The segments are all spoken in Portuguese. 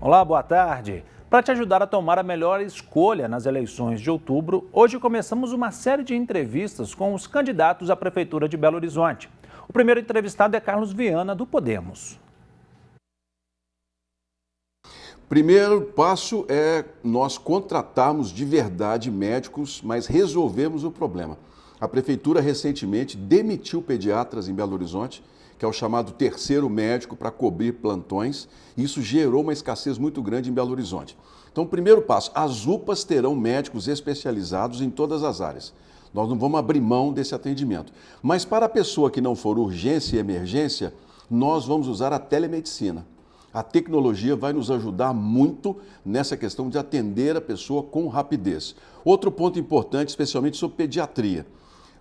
Olá, boa tarde. Para te ajudar a tomar a melhor escolha nas eleições de outubro, hoje começamos uma série de entrevistas com os candidatos à Prefeitura de Belo Horizonte. O primeiro entrevistado é Carlos Viana, do Podemos. Primeiro passo é nós contratarmos de verdade médicos, mas resolvermos o problema. A Prefeitura recentemente demitiu pediatras em Belo Horizonte, que é o chamado terceiro médico para cobrir plantões. Isso gerou uma escassez muito grande em Belo Horizonte. Então, primeiro passo, as UPAs terão médicos especializados em todas as áreas. Nós não vamos abrir mão desse atendimento. Mas para a pessoa que não for urgência e emergência, nós vamos usar a telemedicina. A tecnologia vai nos ajudar muito nessa questão de atender a pessoa com rapidez. Outro ponto importante, especialmente sobre pediatria.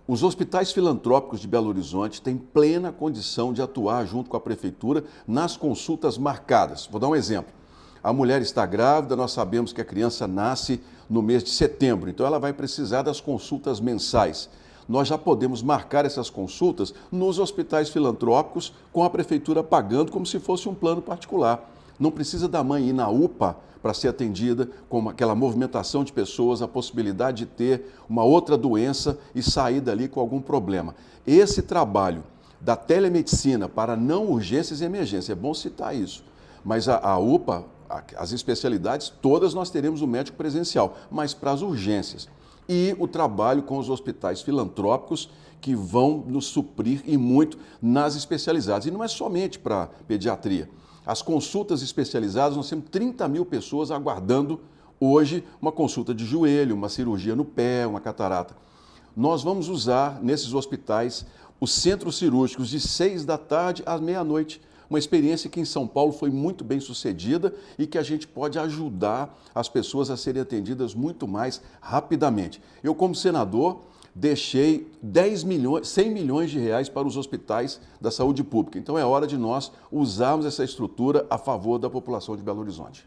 Os hospitais filantrópicos de Belo Horizonte têm plena condição de atuar junto com a Prefeitura nas consultas marcadas. Vou dar um exemplo. A mulher está grávida, nós sabemos que a criança nasce no mês de setembro, então ela vai precisar das consultas mensais. Nós já podemos marcar essas consultas nos hospitais filantrópicos com a Prefeitura pagando como se fosse um plano particular. Não precisa da mãe ir na UPA para ser atendida com aquela movimentação de pessoas, a possibilidade de ter uma outra doença e sair dali com algum problema. Esse trabalho da telemedicina para não urgências e emergências, é bom citar isso, mas a UPA, as especialidades, todas nós teremos o médico presencial, mas para as urgências. E o trabalho com os hospitais filantrópicos que vão nos suprir e muito nas especializadas. E não é somente para pediatria. As consultas especializadas, nós temos 30 mil pessoas aguardando hoje uma consulta de joelho, uma cirurgia no pé, uma catarata. Nós vamos usar nesses hospitais os centros cirúrgicos de 6 da tarde às meia-noite. Uma experiência que em São Paulo foi muito bem sucedida e que a gente pode ajudar as pessoas a serem atendidas muito mais rapidamente. Eu, como senador, deixei 100 milhões de reais para os hospitais da saúde pública. Então é hora de nós usarmos essa estrutura a favor da população de Belo Horizonte.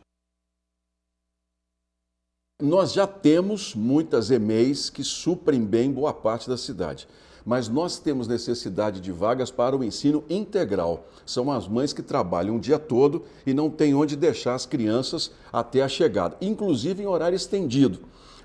Nós já temos muitas EMEIs que suprem bem boa parte da cidade. Mas nós temos necessidade de vagas para o ensino integral. São as mães que trabalham o dia todo e não têm onde deixar as crianças até a chegada, inclusive em horário estendido.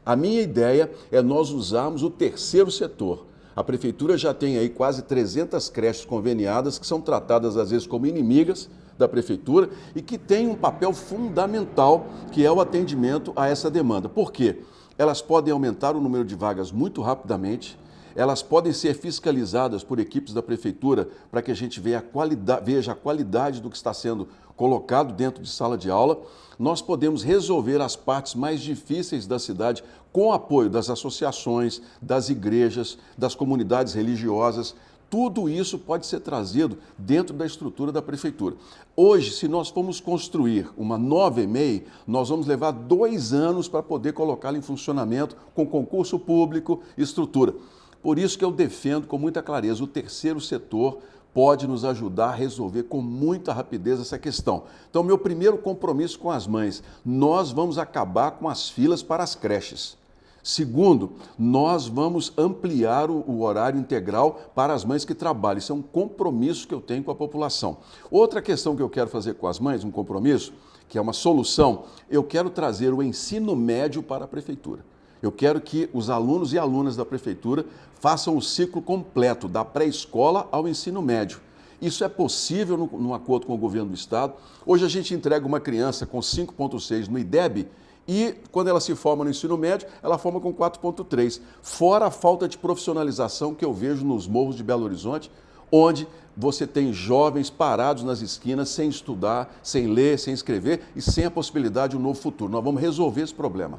A minha ideia é nós usarmos o terceiro setor. A Prefeitura já tem aí quase 300 creches conveniadas que são tratadas às vezes como inimigas da Prefeitura e que têm um papel fundamental que é o atendimento a essa demanda. Por quê? Elas podem aumentar o número de vagas muito rapidamente. Elas podem ser fiscalizadas por equipes da Prefeitura para que a gente veja a qualidade do que está sendo colocado dentro de sala de aula. Nós podemos resolver as partes mais difíceis da cidade com o apoio das associações, das igrejas, das comunidades religiosas. Tudo isso pode ser trazido dentro da estrutura da Prefeitura. Hoje, se nós formos construir uma nova EMEI, nós vamos levar 2 anos para poder colocá-la em funcionamento com concurso público e estrutura. Por isso que eu defendo com muita clareza, o terceiro setor pode nos ajudar a resolver com muita rapidez essa questão. Então, meu primeiro compromisso com as mães, nós vamos acabar com as filas para as creches. Segundo, nós vamos ampliar o horário integral para as mães que trabalham. Isso é um compromisso que eu tenho com a população. Outra questão que eu quero fazer com as mães, um compromisso, que é uma solução, eu quero trazer o ensino médio para a Prefeitura. Eu quero que os alunos e alunas da Prefeitura façam o ciclo completo, da pré-escola ao ensino médio. Isso é possível num acordo com o governo do Estado. Hoje a gente entrega uma criança com 5,6 no IDEB e, quando ela se forma no ensino médio, ela forma com 4,3. Fora a falta de profissionalização que eu vejo nos morros de Belo Horizonte, onde você tem jovens parados nas esquinas sem estudar, sem ler, sem escrever e sem a possibilidade de um novo futuro. Nós vamos resolver esse problema.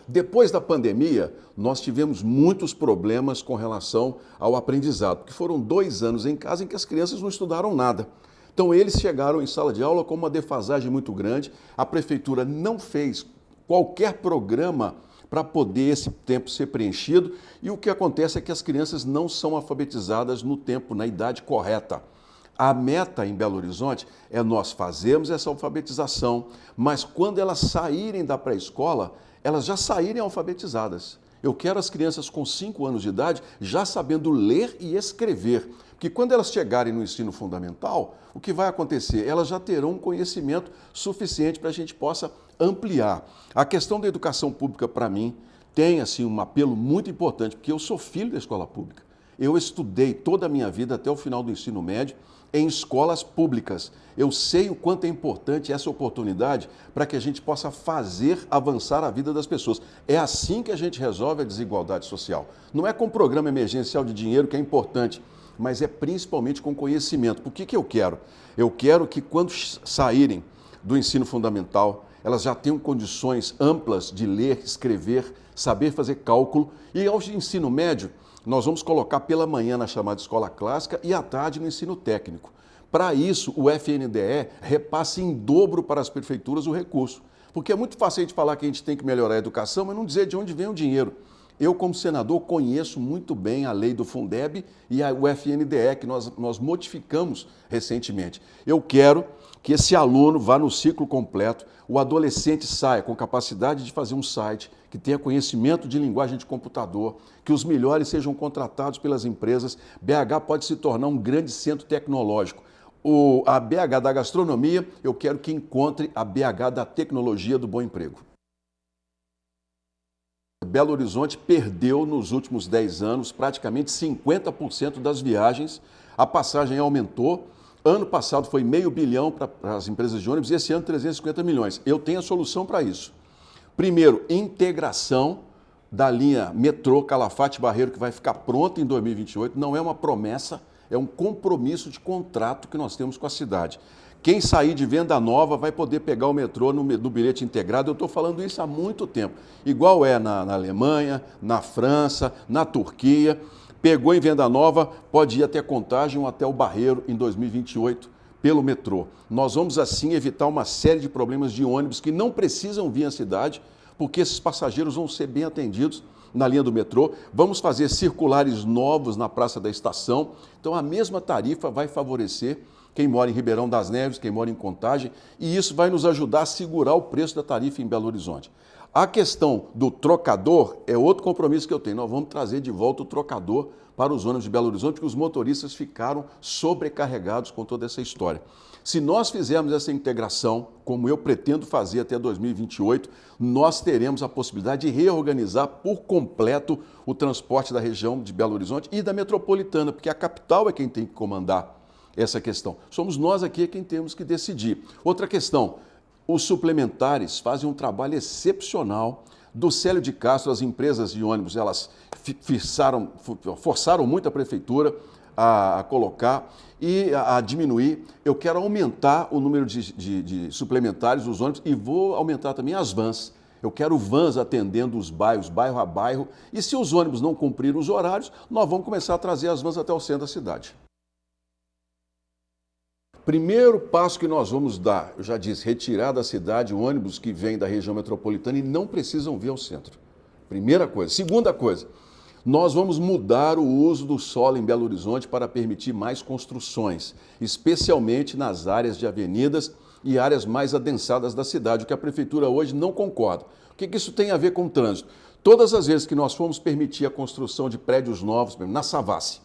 Depois da pandemia, nós tivemos muitos problemas com relação ao aprendizado, porque foram 2 anos em casa em que as crianças não estudaram nada. Então, eles chegaram em sala de aula com uma defasagem muito grande, a Prefeitura não fez qualquer programa para poder esse tempo ser preenchido e o que acontece é que as crianças não são alfabetizadas no tempo, na idade correta. A meta em Belo Horizonte é nós fazermos essa alfabetização, mas quando elas saírem da pré-escola, elas já saírem alfabetizadas. Eu quero as crianças com 5 anos de idade já sabendo ler e escrever. Porque quando elas chegarem no ensino fundamental, o que vai acontecer? Elas já terão um conhecimento suficiente para a gente possa ampliar. A questão da educação pública, para mim, tem assim, um apelo muito importante, porque eu sou filho da escola pública. Eu estudei toda a minha vida até o final do ensino médio em escolas públicas. Eu sei o quanto é importante essa oportunidade para que a gente possa fazer avançar a vida das pessoas. É assim que a gente resolve a desigualdade social. Não é com programa emergencial de dinheiro que é importante, mas é principalmente com conhecimento. Por que eu quero? Eu quero que quando saírem do ensino fundamental, elas já tenham condições amplas de ler, escrever, saber fazer cálculo. E ao ensino médio, nós vamos colocar pela manhã na chamada escola clássica e à tarde no ensino técnico. Para isso, o FNDE repassa em dobro para as prefeituras o recurso. Porque é muito fácil a gente falar que a gente tem que melhorar a educação, mas não dizer de onde vem o dinheiro. Eu, como senador, conheço muito bem a lei do Fundeb e o FNDE, que nós modificamos recentemente. Eu quero que esse aluno vá no ciclo completo, o adolescente saia com capacidade de fazer um site, que tenha conhecimento de linguagem de computador, que os melhores sejam contratados pelas empresas. BH pode se tornar um grande centro tecnológico. A BH da gastronomia, eu quero que encontre a BH da tecnologia do bom emprego. Belo Horizonte perdeu nos últimos 10 anos praticamente 50% das viagens. A passagem aumentou. Ano passado foi R$500 bilhão para as empresas de ônibus e esse ano 350 milhões. Eu tenho a solução para isso. Primeiro, integração da linha metrô Calafate Barreiro, que vai ficar pronta em 2028. Não é uma promessa, é um compromisso de contrato que nós temos com a cidade. Quem sair de Venda Nova vai poder pegar o metrô no bilhete integrado. Eu estou falando isso há muito tempo. Igual é na Alemanha, na França, na Turquia. Pegou em Venda Nova, pode ir até Contagem ou até o Barreiro em 2028 pelo metrô. Nós vamos assim evitar uma série de problemas de ônibus que não precisam vir à cidade, porque esses passageiros vão ser bem atendidos na linha do metrô. Vamos fazer circulares novos na Praça da Estação. Então a mesma tarifa vai favorecer quem mora em Ribeirão das Neves, quem mora em Contagem, e isso vai nos ajudar a segurar o preço da tarifa em Belo Horizonte. A questão do trocador é outro compromisso que eu tenho. Nós vamos trazer de volta o trocador para os ônibus de Belo Horizonte, porque os motoristas ficaram sobrecarregados com toda essa história. Se nós fizermos essa integração, como eu pretendo fazer até 2028, nós teremos a possibilidade de reorganizar por completo o transporte da região de Belo Horizonte e da metropolitana, porque a capital é quem tem que comandar essa questão. Somos nós aqui quem temos que decidir. Outra questão, os suplementares fazem um trabalho excepcional. Do Célio de Castro, as empresas de ônibus, elas forçaram muito a prefeitura a colocar e a diminuir. Eu quero aumentar o número de suplementares dos ônibus e vou aumentar também as vans. Eu quero vans atendendo os bairros, bairro a bairro. E se os ônibus não cumprirem os horários, nós vamos começar a trazer as vans até o centro da cidade. Primeiro passo que nós vamos dar, eu já disse, retirar da cidade ônibus que vêm da região metropolitana e não precisam vir ao centro. Primeira coisa. Segunda coisa, nós vamos mudar o uso do solo em Belo Horizonte para permitir mais construções, especialmente nas áreas de avenidas e áreas mais adensadas da cidade, o que a prefeitura hoje não concorda. O que isso tem a ver com o trânsito? Todas as vezes que nós formos permitir a construção de prédios novos, na Savassi,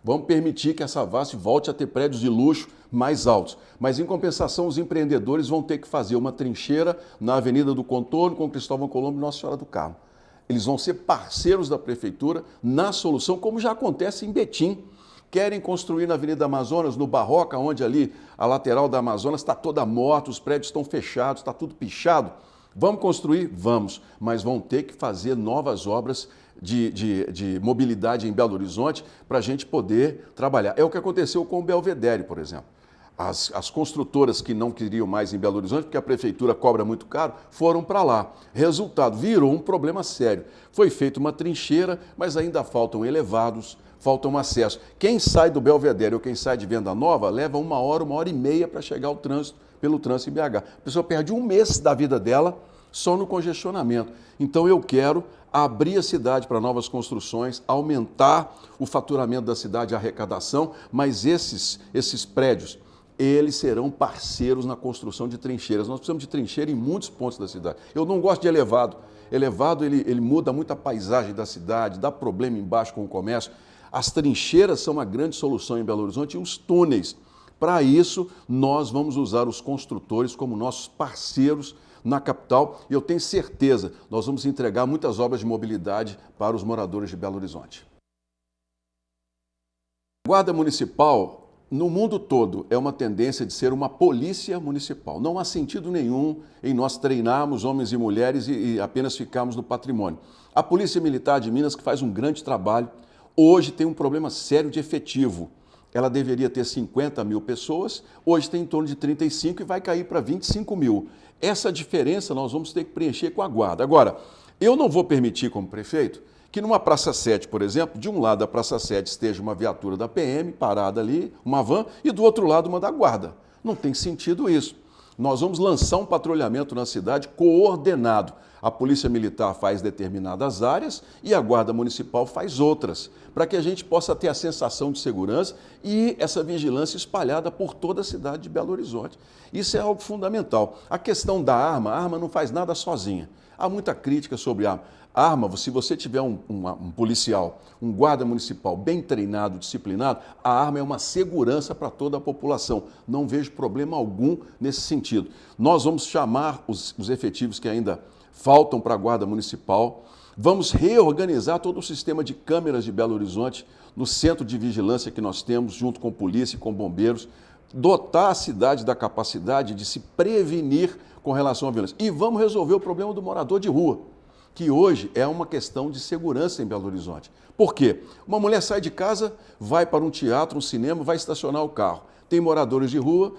vamos permitir que a Savassi volte a ter prédios de luxo mais altos. Mas, em compensação, os empreendedores vão ter que fazer uma trincheira na Avenida do Contorno com Cristóvão Colombo e Nossa Senhora do Carmo. Eles vão ser parceiros da prefeitura na solução, como já acontece em Betim. Querem construir na Avenida Amazonas, no Barroca, onde ali a lateral da Amazonas está toda morta, os prédios estão fechados, está tudo pichado. Vamos construir? Vamos, mas vão ter que fazer novas obras de mobilidade em Belo Horizonte para a gente poder trabalhar. É o que aconteceu com o Belvedere, por exemplo. As construtoras que não queriam mais em Belo Horizonte, porque a prefeitura cobra muito caro, foram para lá. Resultado, virou um problema sério. Foi feita uma trincheira, mas ainda faltam elevados, faltam acesso. Quem sai do Belvedere ou quem sai de Venda Nova leva 1 hora e meia para chegar ao trânsito, pelo trânsito em BH. A pessoa perde um mês da vida dela só no congestionamento. Então eu quero abrir a cidade para novas construções, aumentar o faturamento da cidade, a arrecadação, mas esses prédios eles serão parceiros na construção de trincheiras. Nós precisamos de trincheira em muitos pontos da cidade. Eu não gosto de elevado. Elevado, ele muda muito a paisagem da cidade, dá problema embaixo com o comércio. As trincheiras são uma grande solução em Belo Horizonte e os túneis. Para isso, nós vamos usar os construtores como nossos parceiros na capital e eu tenho certeza, nós vamos entregar muitas obras de mobilidade para os moradores de Belo Horizonte. A Guarda Municipal, no mundo todo, é uma tendência de ser uma polícia municipal. Não há sentido nenhum em nós treinarmos homens e mulheres e apenas ficarmos no patrimônio. A Polícia Militar de Minas, que faz um grande trabalho, hoje tem um problema sério de efetivo. Ela deveria ter 50 mil pessoas, hoje tem em torno de 35 e vai cair para 25 mil. Essa diferença nós vamos ter que preencher com a guarda. Agora, eu não vou permitir como prefeito que numa Praça 7, por exemplo, de um lado da Praça 7 esteja uma viatura da PM parada ali, uma van, e do outro lado uma da guarda. Não tem sentido isso. Nós vamos lançar um patrulhamento na cidade coordenado. A Polícia Militar faz determinadas áreas e a Guarda Municipal faz outras, para que a gente possa ter a sensação de segurança e essa vigilância espalhada por toda a cidade de Belo Horizonte. Isso é algo fundamental. A questão da arma, a arma não faz nada sozinha. Há muita crítica sobre a arma. Arma, se você tiver um policial, um guarda municipal bem treinado, disciplinado, a arma é uma segurança para toda a população. Não vejo problema algum nesse sentido. Nós vamos chamar os efetivos que ainda faltam para a Guarda Municipal, vamos reorganizar todo o sistema de câmeras de Belo Horizonte no centro de vigilância que nós temos, junto com polícia e com bombeiros, dotar a cidade da capacidade de se prevenir com relação à violência. E vamos resolver o problema do morador de rua, que hoje é uma questão de segurança em Belo Horizonte. Por quê? Uma mulher sai de casa, vai para um teatro, um cinema, vai estacionar o carro. Tem moradores de rua,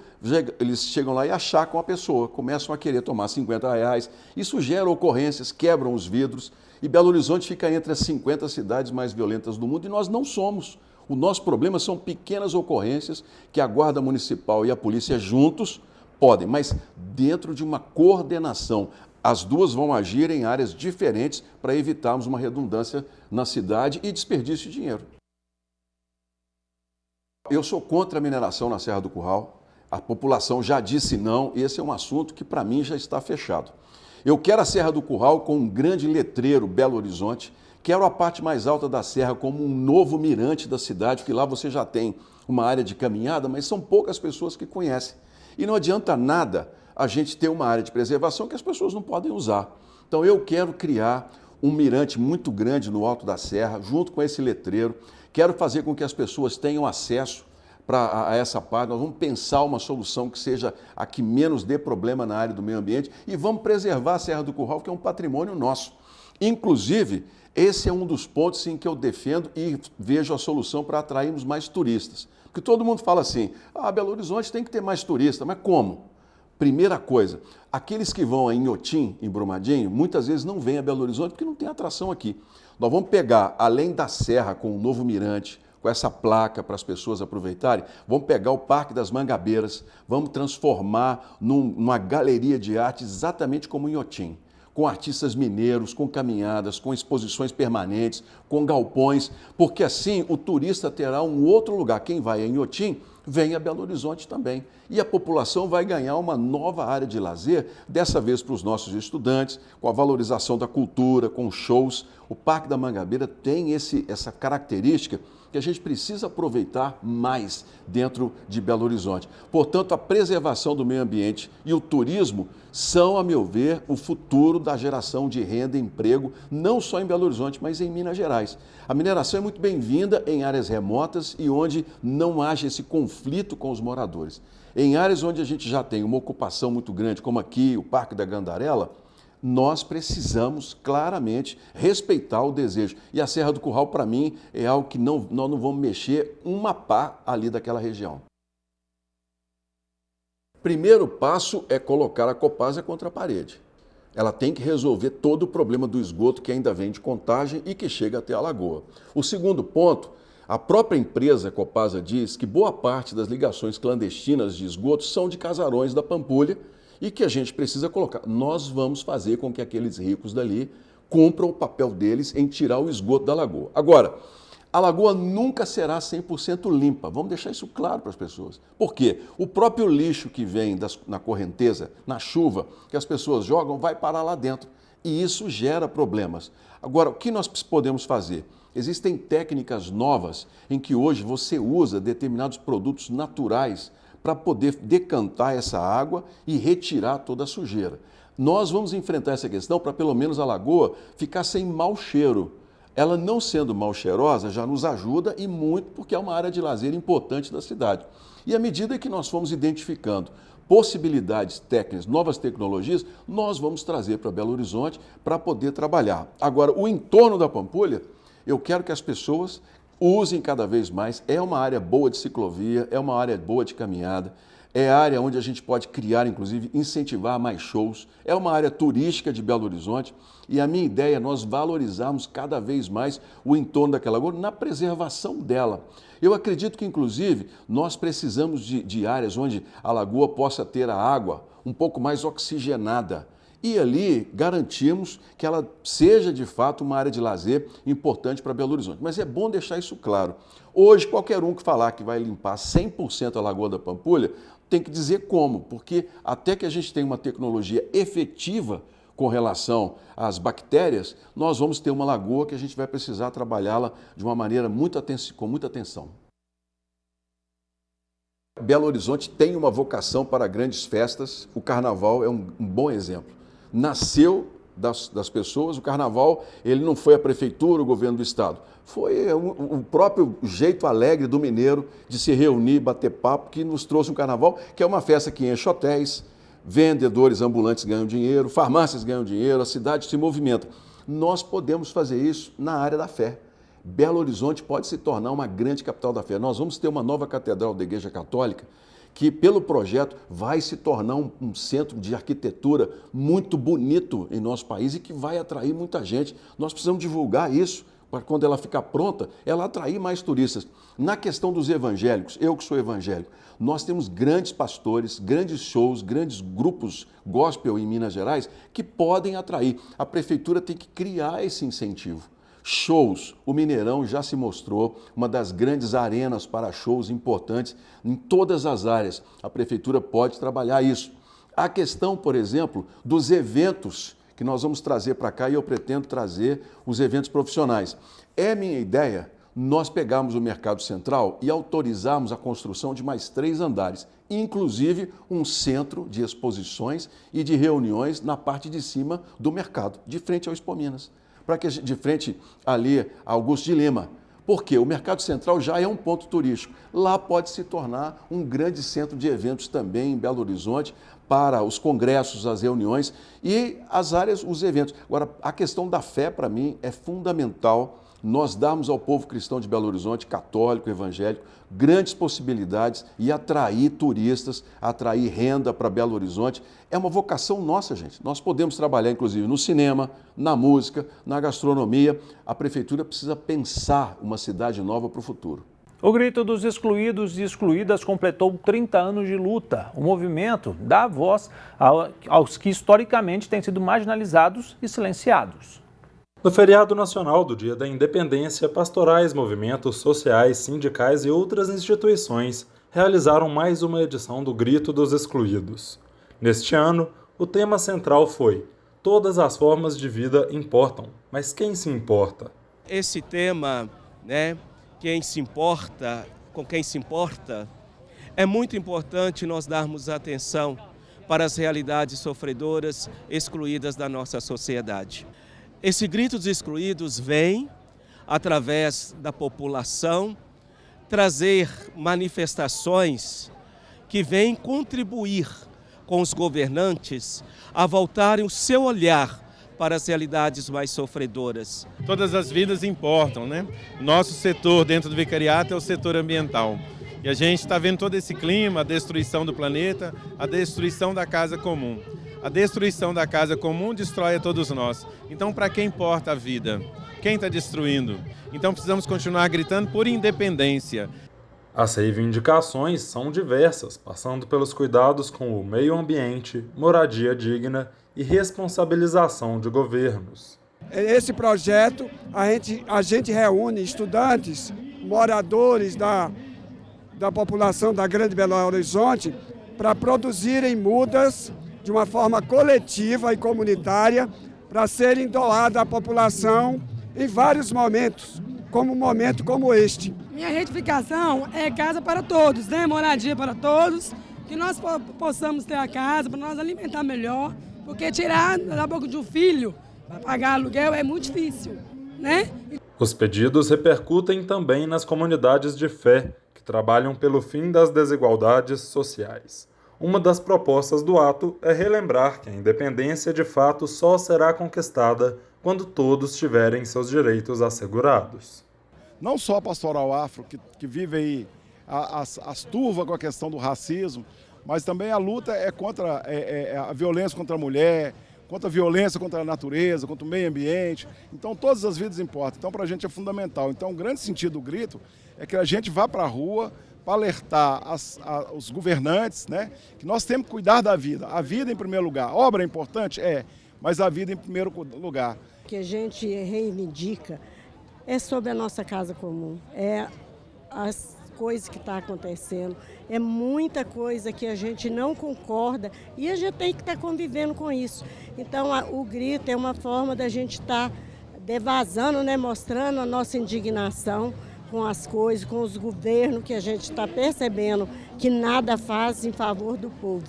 eles chegam lá e achacam a pessoa, começam a querer tomar R$50. Isso gera ocorrências, quebram os vidros e Belo Horizonte fica entre as 50 cidades mais violentas do mundo e nós não somos. O nosso problema são pequenas ocorrências que a Guarda Municipal e a polícia juntos podem, mas dentro de uma coordenação. As duas vão agir em áreas diferentes para evitarmos uma redundância na cidade e desperdício de dinheiro. Eu sou contra a mineração na Serra do Curral. A população já disse não, esse é um assunto que para mim já está fechado. Eu quero a Serra do Curral com um grande letreiro Belo Horizonte, quero a parte mais alta da serra como um novo mirante da cidade, porque lá você já tem uma área de caminhada, mas são poucas pessoas que conhecem. E não adianta nada a gente ter uma área de preservação que as pessoas não podem usar. Então eu quero criar um mirante muito grande no alto da serra, junto com esse letreiro. Quero fazer com que as pessoas tenham acesso a essa parte. Nós vamos pensar uma solução que seja a que menos dê problema na área do meio ambiente e vamos preservar a Serra do Curral, que é um patrimônio nosso. Inclusive, esse é um dos pontos em que eu defendo e vejo a solução para atrairmos mais turistas. Porque todo mundo fala assim, Belo Horizonte tem que ter mais turista, mas como? Primeira coisa, aqueles que vão a Inhotim, em Brumadinho, muitas vezes não vêm a Belo Horizonte porque não tem atração aqui. Nós vamos pegar, além da serra com o novo mirante, com essa placa para as pessoas aproveitarem, vamos pegar o Parque das Mangabeiras, vamos transformar numa galeria de arte exatamente como Inhotim, com artistas mineiros, com caminhadas, com exposições permanentes, com galpões, porque assim o turista terá um outro lugar. Quem vai a Inhotim, vem a Belo Horizonte também. E a população vai ganhar uma nova área de lazer, dessa vez para os nossos estudantes, com a valorização da cultura, com shows. O Parque da Mangabeira tem essa característica que a gente precisa aproveitar mais dentro de Belo Horizonte. Portanto, a preservação do meio ambiente e o turismo são, a meu ver, o futuro da geração de renda e emprego, não só em Belo Horizonte, mas em Minas Gerais. A mineração é muito bem-vinda em áreas remotas e onde não haja esse conflito com os moradores. Em áreas onde a gente já tem uma ocupação muito grande, como aqui, o Parque da Gandarela, nós precisamos claramente respeitar o desejo. E a Serra do Curral, para mim, é algo que nós não vamos mexer uma pá ali daquela região. Primeiro passo é colocar a Copasa contra a parede. Ela tem que resolver todo o problema do esgoto que ainda vem de Contagem e que chega até a Lagoa. O segundo ponto, a própria empresa Copasa diz que boa parte das ligações clandestinas de esgoto são de casarões da Pampulha, e que a gente precisa colocar. Nós vamos fazer com que aqueles ricos dali cumpram o papel deles em tirar o esgoto da lagoa. Agora, A lagoa nunca será 100% limpa. Vamos deixar isso claro para as pessoas. Por quê? O próprio lixo que vem na correnteza, na chuva, que as pessoas jogam, vai parar lá dentro. E isso gera problemas. Agora, o que nós podemos fazer? Existem técnicas novas em que hoje você usa determinados produtos naturais para poder decantar essa água e retirar toda a sujeira. Nós vamos enfrentar essa questão para pelo menos a lagoa ficar sem mau cheiro. Ela não sendo mal cheirosa já nos ajuda e muito porque é uma área de lazer importante da cidade. E à medida que nós fomos identificando possibilidades técnicas, novas tecnologias, nós vamos trazer para Belo Horizonte para poder trabalhar. Agora, o entorno da Pampulha, eu quero que as pessoas usem cada vez mais. É uma área boa de ciclovia, é uma área boa de caminhada, é área onde a gente pode criar, inclusive, incentivar mais shows. É uma área turística de Belo Horizonte e a minha ideia é nós valorizarmos cada vez mais o entorno daquela lagoa na preservação dela. Eu acredito que, inclusive, nós precisamos de áreas onde a lagoa possa ter a água um pouco mais oxigenada. E ali garantimos que ela seja, de fato, uma área de lazer importante para Belo Horizonte. Mas é bom deixar isso claro. Hoje, qualquer um que falar que vai limpar 100% a Lagoa da Pampulha, tem que dizer como, porque até que a gente tenha uma tecnologia efetiva com relação às bactérias, nós vamos ter uma lagoa que a gente vai precisar trabalhá-la de uma maneira com muita atenção. Belo Horizonte tem uma vocação para grandes festas, o Carnaval é um bom exemplo. Nasceu das pessoas, o Carnaval ele não foi a prefeitura, o governo do estado, foi o próprio jeito alegre do mineiro de se reunir, bater papo, que nos trouxe um Carnaval, que é uma festa que enche hotéis, vendedores ambulantes ganham dinheiro, farmácias ganham dinheiro, a cidade se movimenta. Nós podemos fazer isso na área da fé. Belo Horizonte pode se tornar uma grande capital da fé. Nós vamos ter uma nova catedral da Igreja Católica que, pelo projeto, vai se tornar um centro de arquitetura muito bonito em nosso país e que vai atrair muita gente. Nós precisamos divulgar isso para, quando ela ficar pronta, ela atrair mais turistas. Na questão dos evangélicos, eu que sou evangélico, nós temos grandes pastores, grandes shows, grandes grupos gospel em Minas Gerais que podem atrair. A prefeitura tem que criar esse incentivo. Shows, o Mineirão já se mostrou uma das grandes arenas para shows importantes em todas as áreas. A prefeitura pode trabalhar isso. A questão, por exemplo, dos eventos que nós vamos trazer para cá e eu pretendo trazer os eventos profissionais. É minha ideia nós pegarmos o Mercado Central e autorizarmos a construção de mais 3 andares, inclusive um centro de exposições e de reuniões na parte de cima do mercado, de frente ao Expo Minas. Para que de frente ali a Augusto de Lima, porque o Mercado Central já é um ponto turístico. Lá pode se tornar um grande centro de eventos também em Belo Horizonte para os congressos, as reuniões e as áreas, os eventos. Agora, a questão da fé, para mim, é fundamental nós darmos ao povo cristão de Belo Horizonte, católico, evangélico, grandes possibilidades e atrair turistas, atrair renda para Belo Horizonte. É uma vocação nossa, gente. Nós podemos trabalhar, inclusive, no cinema, na música, na gastronomia. A prefeitura precisa pensar uma cidade nova para o futuro. O Grito dos Excluídos e Excluídas completou 30 anos de luta. O movimento dá voz aos que historicamente têm sido marginalizados e silenciados. No feriado nacional do Dia da Independência, pastorais, movimentos sociais, sindicais e outras instituições realizaram mais uma edição do Grito dos Excluídos. Neste ano, o tema central foi "Todas as formas de vida importam, mas quem se importa?". Esse tema, quem se importa, com quem se importa, é muito importante nós darmos atenção para as realidades sofredoras, excluídas da nossa sociedade. Esse Grito dos Excluídos vem, através da população, trazer manifestações que vêm contribuir com os governantes a voltarem o seu olhar para as realidades mais sofredoras. Todas as vidas importam, Nosso setor dentro do vicariato é o setor ambiental. E a gente está vendo todo esse clima, a destruição do planeta, a destruição da casa comum. A destruição da casa comum destrói a todos nós. Então, para quem importa a vida? Quem está destruindo? Então, precisamos continuar gritando por independência. As reivindicações são diversas, passando pelos cuidados com o meio ambiente, moradia digna e responsabilização de governos. esse projeto, a gente reúne estudantes, moradores da população da Grande Belo Horizonte, para produzirem mudas de uma forma coletiva e comunitária, para serem doadas à população em vários momentos, como um momento como este. Minha retificação é casa para todos, né? Moradia para todos, que nós possamos ter a casa para nós alimentar melhor, porque tirar da boca de um filho para pagar aluguel é muito difícil, né? Os pedidos repercutem também nas comunidades de fé, que trabalham pelo fim das desigualdades sociais. Uma das propostas do ato é relembrar que a independência de fato só será conquistada quando todos tiverem seus direitos assegurados. Não só a Pastoral Afro, que vive aí as turvas com a questão do racismo, mas também a luta é contra a violência contra a mulher, contra a violência contra a natureza, contra o meio ambiente. Então, todas as vidas importam. Então, para a gente é fundamental. Então, o grande sentido do grito é que a gente vá para a rua para alertar os governantes, né, que nós temos que cuidar da vida. A vida em primeiro lugar. A obra é importante? É, mas a vida em primeiro lugar. O que a gente reivindica é sobre a nossa casa comum, é as coisas que estão acontecendo, é muita coisa que a gente não concorda e a gente tem que estar convivendo com isso. Então, o grito é uma forma da gente estar devasando, né, mostrando a nossa indignação com as coisas, com os governos, que a gente está percebendo que nada faz em favor do povo.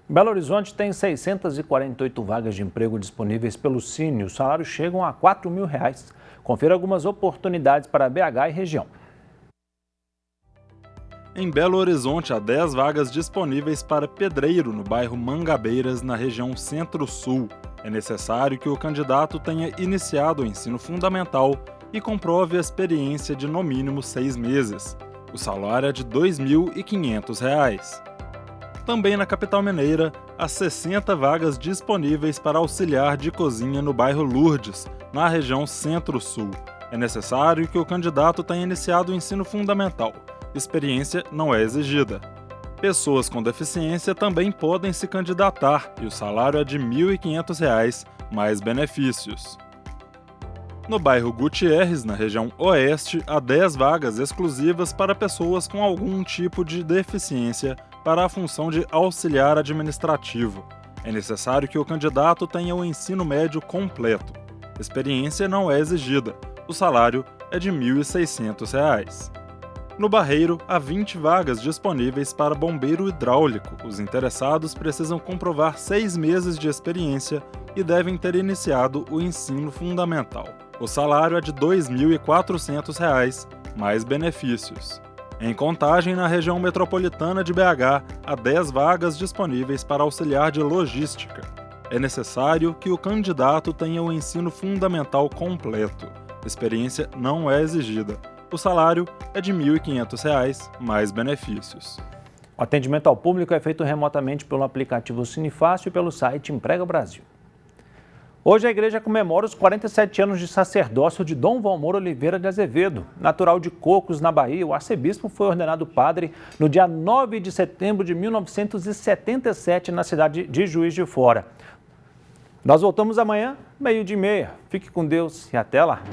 Belo Horizonte tem 648 vagas de emprego disponíveis pelo Cine. Os salários chegam a R$ 4.000. Confira algumas oportunidades para BH e região. Em Belo Horizonte, há 10 vagas disponíveis para pedreiro no bairro Mangabeiras, na região Centro-Sul. É necessário que o candidato tenha iniciado o ensino fundamental e comprove a experiência de no mínimo 6 meses. O salário é de R$ 2.500. Também na capital mineira, há 60 vagas disponíveis para auxiliar de cozinha no bairro Lourdes, na região Centro-Sul. É necessário que o candidato tenha iniciado o ensino fundamental. Experiência não é exigida. Pessoas com deficiência também podem se candidatar e o salário é de R$ 1.500, mais benefícios. No bairro Gutierrez, na região oeste, há 10 vagas exclusivas para pessoas com algum tipo de deficiência para a função de auxiliar administrativo. É necessário que o candidato tenha o ensino médio completo. Experiência não é exigida. O salário é de R$ 1.600. No Barreiro, há 20 vagas disponíveis para bombeiro hidráulico. Os interessados precisam comprovar 6 meses de experiência e devem ter iniciado o ensino fundamental. O salário é de R$ 2.400, mais benefícios. Em Contagem, na região metropolitana de BH, há 10 vagas disponíveis para auxiliar de logística. É necessário que o candidato tenha o ensino fundamental completo. Experiência não é exigida. O salário é de R$ 1.500, mais benefícios. O atendimento ao público é feito remotamente pelo aplicativo Cinefácil e pelo site Emprega Brasil. Hoje a igreja comemora os 47 anos de sacerdócio de Dom Valmor Oliveira de Azevedo. Natural de Cocos, na Bahia, o arcebispo foi ordenado padre no dia 9 de setembro de 1977, na cidade de Juiz de Fora. Nós voltamos amanhã, 12:30. Fique com Deus e até lá.